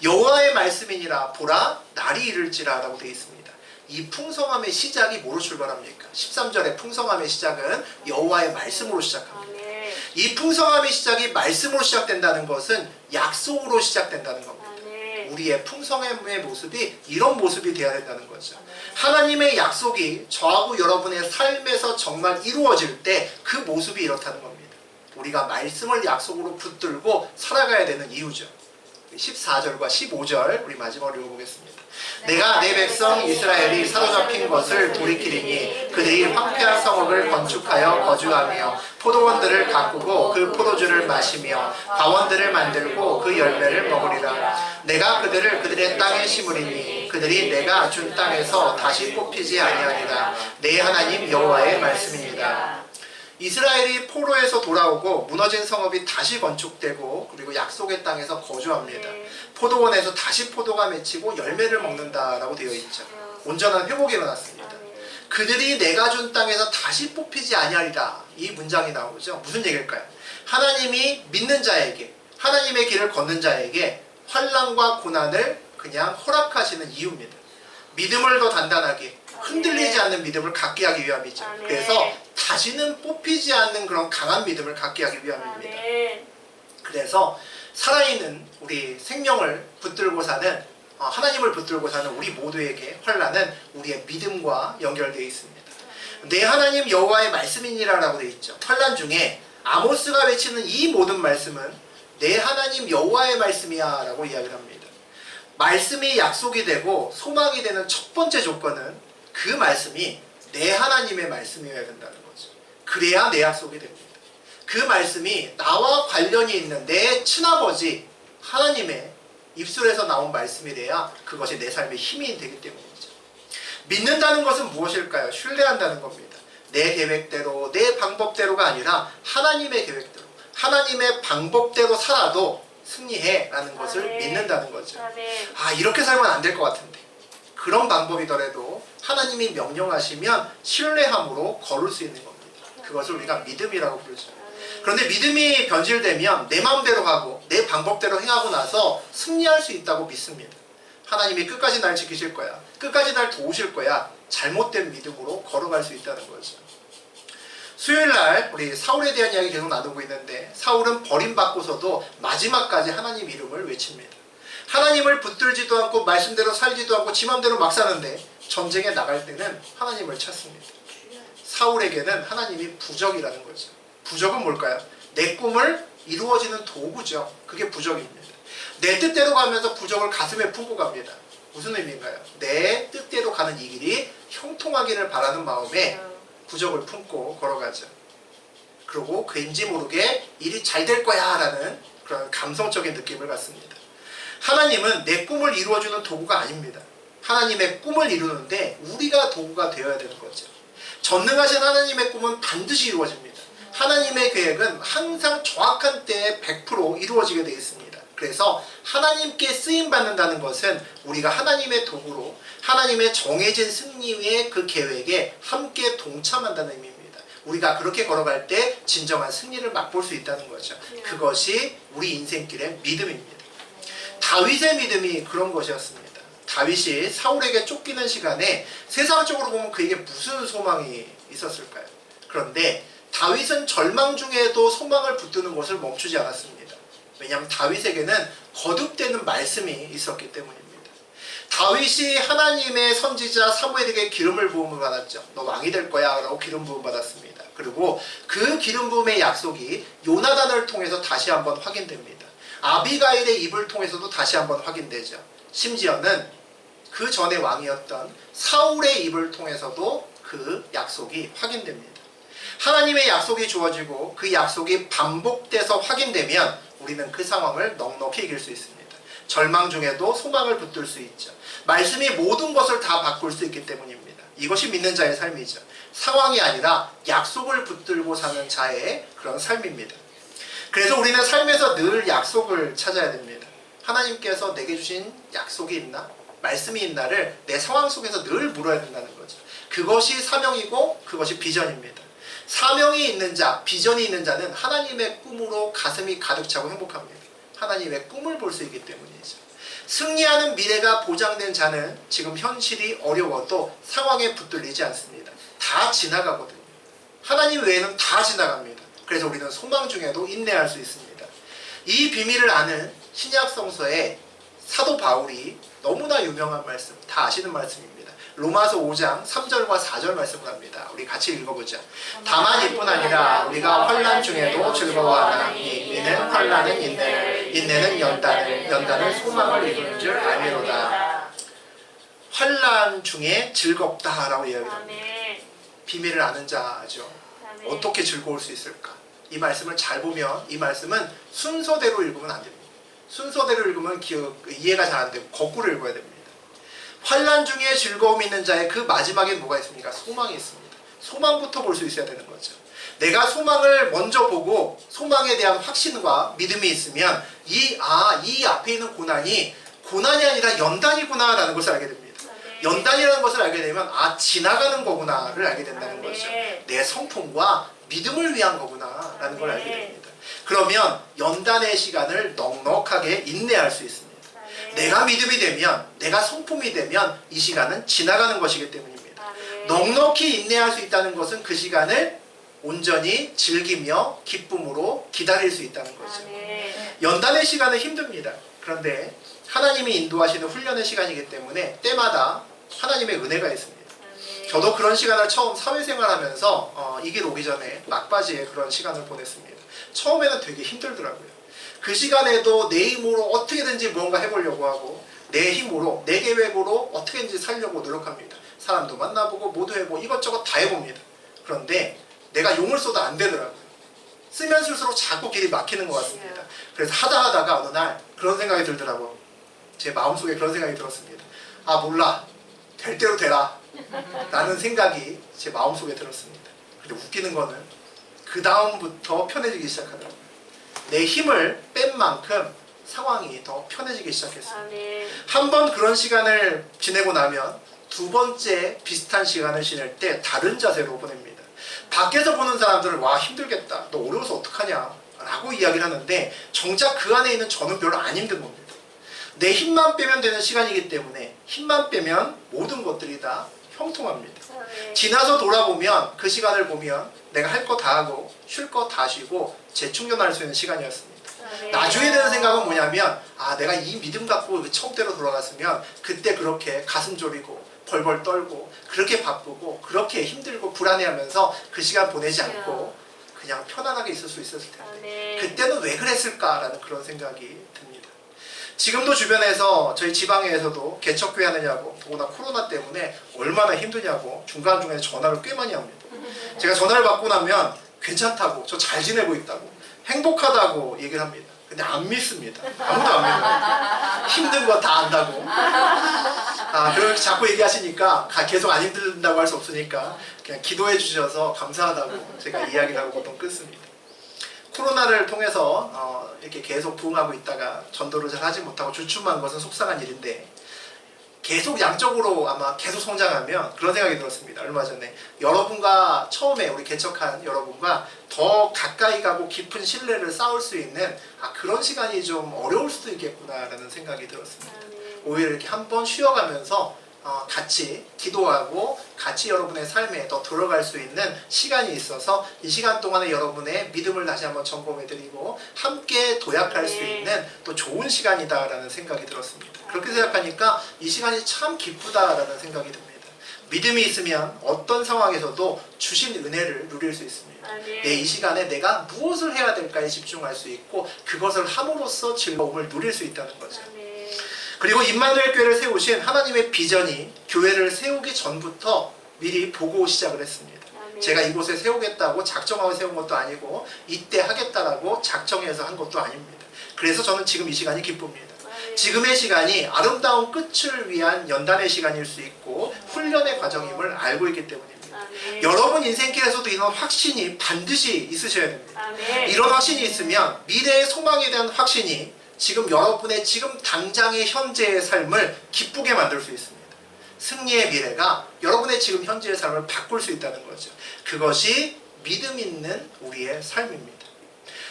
Speaker 1: 여호와의 말씀이니라 보라 날이 이를지라 라고 되어 있습니다. 이 풍성함의 시작이 뭐로 출발합니까? 13절의 풍성함의 시작은 여호와의 말씀으로 시작합니다. 이 풍성함의 시작이 말씀으로 시작된다는 것은 약속으로 시작된다는 겁니다. 우리의 풍성함의 모습이 이런 모습이 되어야 된다는 거죠. 하나님의 약속이 저하고 여러분의 삶에서 정말 이루어질 때 그 모습이 이렇다는 겁니다. 우리가 말씀을 약속으로 붙들고 살아가야 되는 이유죠. 14절과 15절 우리 마지막으로 읽어보겠습니다. 내가 내 백성 이스라엘이 사로잡힌 것을 돌이키리니 그들이 황폐한 성읍을 건축하여 거주하며 포도원들을 가꾸고 그 포도주를 마시며 과원들을 만들고 그 열매를 먹으리라. 내가 그들을 그들의 땅에 심으리니 그들이 내가 준 땅에서 다시 뽑히지 아니하리라. 내 하나님 여호와의 말씀입니다. 이스라엘이 포로에서 돌아오고 무너진 성읍이 다시 건축되고 그리고 약속의 땅에서 거주합니다. 포도원에서 다시 포도가 맺히고 열매를 먹는다라고 되어 있죠. 온전한 회복이 일어났습니다. 그들이 내가 준 땅에서 다시 뽑히지 아니하리라. 이 문장이 나오죠. 무슨 얘기일까요? 하나님이 믿는 자에게, 하나님의 길을 걷는 자에게 환난과 고난을 그냥 허락하시는 이유입니다. 믿음을 더 단단하게, 흔들리지 않는 믿음을 갖게 하기 위함이죠. 그래서 다시는 뽑히지 않는 그런 강한 믿음을 갖게 하기 위함입니다. 그래서 살아있는 우리 생명을 붙들고 사는, 하나님을 붙들고 사는 우리 모두에게 환난은 우리의 믿음과 연결되어 있습니다. 내 하나님 여호와의 말씀이니라 라고 되어 있죠. 환난 중에 아모스가 외치는 이 모든 말씀은 내 하나님 여호와의 말씀이야 라고 이야기를 합니다. 말씀이 약속이 되고 소망이 되는 첫 번째 조건은 그 말씀이 내 하나님의 말씀이어야 된다는 거죠. 그래야 내 약속이 됩니다. 그 말씀이 나와 관련이 있는 내 친아버지 하나님의 입술에서 나온 말씀이 돼야 그것이 내 삶의 힘이 되기 때문이죠. 믿는다는 것은 무엇일까요? 신뢰한다는 겁니다. 내 계획대로 내 방법대로가 아니라 하나님의 계획대로 하나님의 방법대로 살아도 승리해라는 것을 믿는다는 거죠. 이렇게 살면 안 될 것 같은데 그런 방법이더라도 하나님이 명령하시면 신뢰함으로 걸을 수 있는 겁니다. 그것을 우리가 믿음이라고 부르죠. 그런데 믿음이 변질되면 내 마음대로 하고 내 방법대로 행하고 나서 승리할 수 있다고 믿습니다. 하나님이 끝까지 날 지키실 거야, 끝까지 날 도우실 거야, 잘못된 믿음으로 걸어갈 수 있다는 거죠. 수요일날 우리 사울에 대한 이야기 계속 나누고 있는데 사울은 버림받고서도 마지막까지 하나님 이름을 외칩니다. 하나님을 붙들지도 않고 말씀대로 살지도 않고 지 맘대로 막 사는데 전쟁에 나갈 때는 하나님을 찾습니다. 사울에게는 하나님이 부적이라는 거죠. 부적은 뭘까요? 내 꿈을 이루어지는 도구죠. 그게 부적입니다. 내 뜻대로 가면서 부적을 가슴에 품고 갑니다. 무슨 의미인가요? 내 뜻대로 가는 이 길이 형통하기를 바라는 마음에 부적을 품고 걸어가죠. 그리고 왠지 모르게 일이 잘 될 거야 라는 그런 감성적인 느낌을 갖습니다. 하나님은 내 꿈을 이루어주는 도구가 아닙니다. 하나님의 꿈을 이루는데 우리가 도구가 되어야 되는 거죠. 전능하신 하나님의 꿈은 반드시 이루어집니다. 하나님의 계획은 항상 정확한 때에 100% 이루어지게 되어 있습니다. 그래서 하나님께 쓰임받는다는 것은 우리가 하나님의 도구로 하나님의 정해진 승리의 그 계획에 함께 동참한다는 의미입니다. 우리가 그렇게 걸어갈 때 진정한 승리를 맛볼 수 있다는 거죠. 그것이 우리 인생길의 믿음입니다. 다윗의 믿음이 그런 것이었습니다. 다윗이 사울에게 쫓기는 시간에 세상적으로 보면 그에게 무슨 소망이 있었을까요? 그런데 다윗은 절망 중에도 소망을 붙드는 것을 멈추지 않았습니다. 왜냐하면 다윗에게는 거듭되는 말씀이 있었기 때문입니다. 다윗이 하나님의 선지자 사무엘에게 기름을 부음을 받았죠. 너 왕이 될 거야 라고 기름 부음 받았습니다. 그리고 그 기름 부음의 약속이 요나단을 통해서 다시 한번 확인됩니다. 아비가일의 입을 통해서도 다시 한번 확인되죠. 심지어는 그 전에 왕이었던 사울의 입을 통해서도 그 약속이 확인됩니다. 하나님의 약속이 주어지고 그 약속이 반복돼서 확인되면 우리는 그 상황을 넉넉히 이길 수 있습니다. 절망 중에도 소망을 붙들 수 있죠. 말씀이 모든 것을 다 바꿀 수 있기 때문입니다. 이것이 믿는 자의 삶이죠. 상황이 아니라 약속을 붙들고 사는 자의 그런 삶입니다. 그래서 우리는 삶에서 늘 약속을 찾아야 됩니다. 하나님께서 내게 주신 약속이 있나? 말씀이 있나를 내 상황 속에서 늘 물어야 된다는 거죠. 그것이 사명이고 그것이 비전입니다. 사명이 있는 자, 비전이 있는 자는 하나님의 꿈으로 가슴이 가득 차고 행복합니다. 하나님의 꿈을 볼 수 있기 때문이죠. 승리하는 미래가 보장된 자는 지금 현실이 어려워도 상황에 붙들리지 않습니다. 다 지나가거든요. 하나님 외에는 다 지나갑니다. 그래서 우리는 소망 중에도 인내할 수 있습니다. 이 비밀을 아는 신약 성서의 사도 바울이 너무나 유명한 말씀, 다 아시는 말씀입니다. 로마서 5장 3절과 4절 말씀을 합니다. 우리 같이 읽어보자. 다만 이뿐 아니라 우리가 환난 중에도 즐거워하나니 이는 환난은 인내를, 인내는 연단을, 연단은 소망을 이루는 줄 알미로다. 환난 중에 즐겁다라고 이야기합니다. 비밀을 아는 자죠. 어떻게 즐거울 수 있을까? 이 말씀을 잘 보면 이 말씀은 순서대로 읽으면 안 됩니다. 순서대로 읽으면 이해가 잘 안 되고 거꾸로 읽어야 됩니다. 환난 중에 즐거움이 있는 자의 그 마지막에 뭐가 있습니까? 소망이 있습니다. 소망부터 볼 수 있어야 되는 거죠. 내가 소망을 먼저 보고 소망에 대한 확신과 믿음이 있으면 이 앞에 있는 고난이 아니라 연단이구나라는 것을 알게 됩니다. 연단이라는 것을 알게 되면 지나가는 거구나를 알게 된다는 거죠. 내 성품과 믿음을 위한 거구나라는 걸 알게 됩니다. 그러면 연단의 시간을 넉넉하게 인내할 수 있습니다. 내가 믿음이 되면, 내가 성품이 되면 이 시간은 지나가는 것이기 때문입니다. 넉넉히 인내할 수 있다는 것은 그 시간을 온전히 즐기며 기쁨으로 기다릴 수 있다는 거죠. 연단의 시간은 힘듭니다. 그런데 하나님이 인도하시는 훈련의 시간이기 때문에 때마다 하나님의 은혜가 있습니다. 저도 그런 시간을 처음 사회생활하면서 이 길 오기 전에 막바지에 그런 시간을 보냈습니다. 처음에는 되게 힘들더라고요. 그 시간에도 내 힘으로 어떻게든지 뭔가 해보려고 하고 내 힘으로, 내 계획으로 어떻게든지 살려고 노력합니다. 사람도 만나보고 모두 해보고 이것저것 다 해봅니다. 그런데 내가 용을 써도 안 되더라고요. 쓰면 쓸수록 자꾸 길이 막히는 것 같습니다. 그래서 하다가 어느 날 그런 생각이 들더라고요. 제 마음속에 그런 생각이 들었습니다. 몰라. 될 대로 되라. 라는 생각이 제 마음속에 들었습니다. 근데 웃기는 거는 그 다음부터 편해지기 시작하더라고요. 내 힘을 뺀 만큼 상황이 더 편해지기 시작했습니다. 한 번 그런 시간을 지내고 나면 두 번째 비슷한 시간을 지낼 때 다른 자세로 보냅니다. 밖에서 보는 사람들은 와 힘들겠다. 너 어려워서 어떡하냐. 라고 이야기를 하는데 정작 그 안에 있는 저는 별로 안 힘든 겁니다. 내 힘만 빼면 되는 시간이기 때문에 힘만 빼면 모든 것들이 다 형통합니다. 지나서 돌아보면 그 시간을 보면 내가 할 거 다 하고 쉴 거 다 쉬고 재충전할 수 있는 시간이었습니다. 나중에 드는 생각은 뭐냐면 내가 이 믿음 갖고 처음대로 돌아갔으면 그때 그렇게 가슴 졸이고 벌벌 떨고 그렇게 바쁘고 그렇게 힘들고 불안해하면서 그 시간 보내지 않고 그냥 편안하게 있을 수 있었을 텐데 그때는 왜 그랬을까라는 그런 생각이 듭니다. 지금도 주변에서 저희 지방에서도 개척교회 하느냐고 더구나 코로나 때문에 얼마나 힘드냐고 중간중간에 전화를 꽤 많이 합니다. 제가 전화를 받고 나면 괜찮다고 저 잘 지내고 있다고 행복하다고 얘기를 합니다. 근데 안 믿습니다. 아무도 안 믿어요. 힘든 거 다 안다고. 그렇게 자꾸 얘기하시니까 계속 안 힘들다고 할 수 없으니까 그냥 기도해 주셔서 감사하다고 제가 이야기를 하고 보통 끊습니다. 코로나를 통해서 이렇게 계속 부흥하고 있다가 전도를 잘 하지 못하고 주춤한 것은 속상한 일인데 계속 양적으로 아마 계속 성장하면 그런 생각이 들었습니다. 얼마 전에 여러분과 처음에 우리 개척한 여러분과 더 가까이 가고 깊은 신뢰를 쌓을 수 있는 그런 시간이 좀 어려울 수도 있겠구나라는 생각이 들었습니다. 오히려 이렇게 한번 쉬어가면서 같이 기도하고 같이 여러분의 삶에 더 들어갈 수 있는 시간이 있어서 이 시간 동안에 여러분의 믿음을 다시 한번 점검해드리고 함께 도약할 수 있는 또 좋은 시간이다라는 생각이 들었습니다. 그렇게 생각하니까 이 시간이 참 기쁘다라는 생각이 듭니다. 믿음이 있으면 어떤 상황에서도 주신 은혜를 누릴 수 있습니다. 내 이 시간에 내가 무엇을 해야 될까에 집중할 수 있고 그것을 함으로써 즐거움을 누릴 수 있다는 거죠. 그리고 임마누엘 교회를 세우신 하나님의 비전이 교회를 세우기 전부터 미리 보고 시작을 했습니다. 제가 이곳에 세우겠다고 작정하고 세운 것도 아니고 이때 하겠다라고 작정해서 한 것도 아닙니다. 그래서 저는 지금 이 시간이 기쁩니다. 지금의 시간이 아름다운 끝을 위한 연단의 시간일 수 있고 훈련의 과정임을 알고 있기 때문입니다. 여러분 인생길에서도 이런 확신이 반드시 있으셔야 됩니다. 이런 확신이 있으면 미래의 소망에 대한 확신이 지금 여러분의 지금 당장의 현재의 삶을 기쁘게 만들 수 있습니다. 승리의 미래가 여러분의 지금 현재의 삶을 바꿀 수 있다는 거죠. 그것이 믿음 있는 우리의 삶입니다.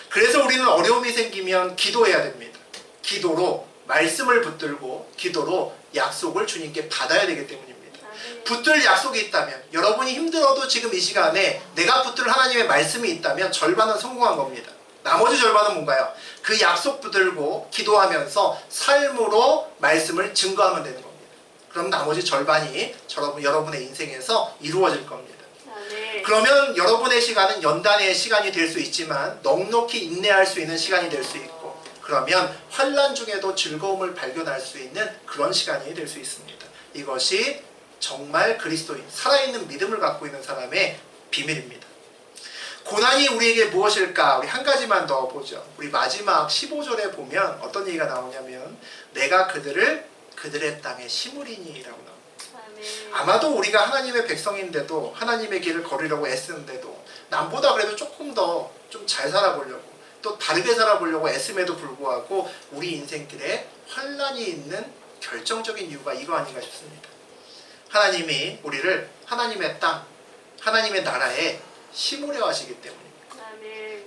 Speaker 1: 그래서 우리는 어려움이 생기면 기도해야 됩니다. 기도로 말씀을 붙들고 기도로 약속을 주님께 받아야 되기 때문입니다. 붙들 약속이 있다면 여러분이 힘들어도 지금 이 시간에 내가 붙들 하나님의 말씀이 있다면 절반은 성공한 겁니다. 나머지 절반은 뭔가요? 그 약속 붙들고 기도하면서 삶으로 말씀을 증거하면 되는 겁니다. 그럼 나머지 절반이 여러분의 인생에서 이루어질 겁니다. 그러면 여러분의 시간은 연단의 시간이 될 수 있지만 넉넉히 인내할 수 있는 시간이 될 수 있고, 그러면 환난 중에도 즐거움을 발견할 수 있는 그런 시간이 될 수 있습니다. 이것이 정말 그리스도인, 살아있는 믿음을 갖고 있는 사람의 비밀입니다. 고난이 우리에게 무엇일까? 우리 한 가지만 더 보죠. 우리 마지막 15절에 보면 어떤 얘기가 나오냐면, 내가 그들의 땅에 심으리니 라고 나옵니다. 아마도 우리가 하나님의 백성인데도, 하나님의 길을 걸으려고 애쓰는데도, 남보다 그래도 조금 더 좀 잘 살아보려고, 또 다르게 살아보려고 애씀에도 불구하고 우리 인생길에 환난이 있는 결정적인 이유가 이거 아닌가 싶습니다. 하나님이 우리를 하나님의 땅, 하나님의 나라에 심으려 하시기 때문입니다.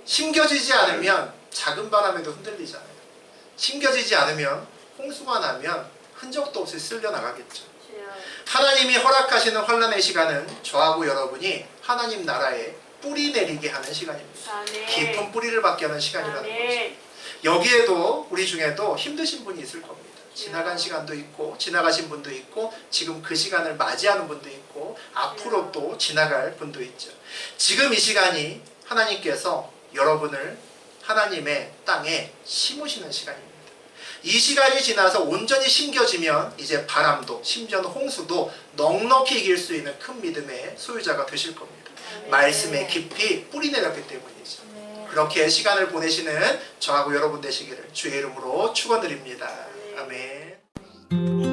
Speaker 1: 심겨지지 않으면 작은 바람에도 흔들리잖아요. 심겨지지 않으면 홍수가 나면 흔적도 없이 쓸려 나가겠죠. 하나님이 허락하시는 환난의 시간은 저하고 여러분이 하나님 나라에 뿌리 내리게 하는 시간입니다. 깊은 뿌리를 받게 하는 시간이라는 거죠. 여기에도 우리 중에도 힘드신 분이 있을 겁니다. 지나간 시간도 있고 지나가신 분도 있고 지금 그 시간을 맞이하는 분도 있고 앞으로 또 지나갈 분도 있죠. 지금 이 시간이 하나님께서 여러분을 하나님의 땅에 심으시는 시간입니다. 이 시간이 지나서 온전히 심겨지면 이제 바람도 심지어는 홍수도 넉넉히 이길 수 있는 큰 믿음의 소유자가 되실 겁니다. 말씀에 깊이 뿌리 내렸기 때문이죠. 그렇게 시간을 보내시는 저하고 여러분 되시기를 주의 이름으로 축원드립니다. 아멘.